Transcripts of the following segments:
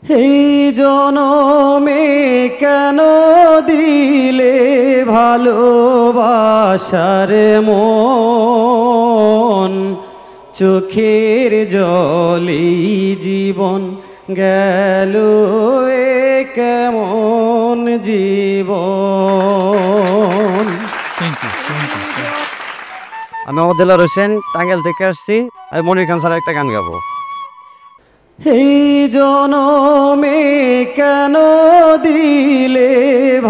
এই জনমে কেন দিলে ভালোবাসার মন, চোখের জলেই জীবন গেল এ কেমন জীবন। আমি মোহাম্মদ দেলোয়ার হোসেন, টাঙ্গাইল থেকে আসছি। আমি মনির খান স্যারের একটা গান গাবো। এই জনমে কেন দিলে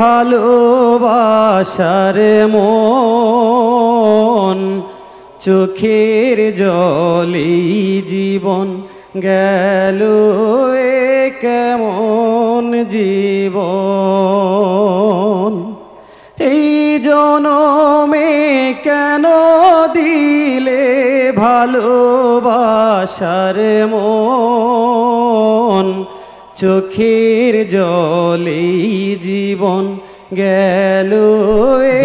ভালোবাসার মন, চোখের জলেই জীবন গেল এ কেমন জীবন। এই জনমে কেন দিলে ভালোবাসার মন, চোখের জলেই জীবন গেল এ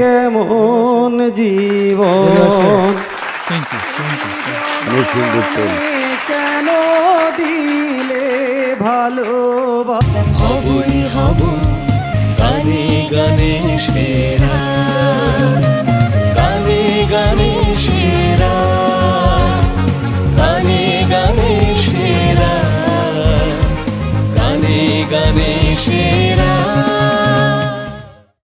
কেমন জীবন। কেন দিলে ভালোবাসা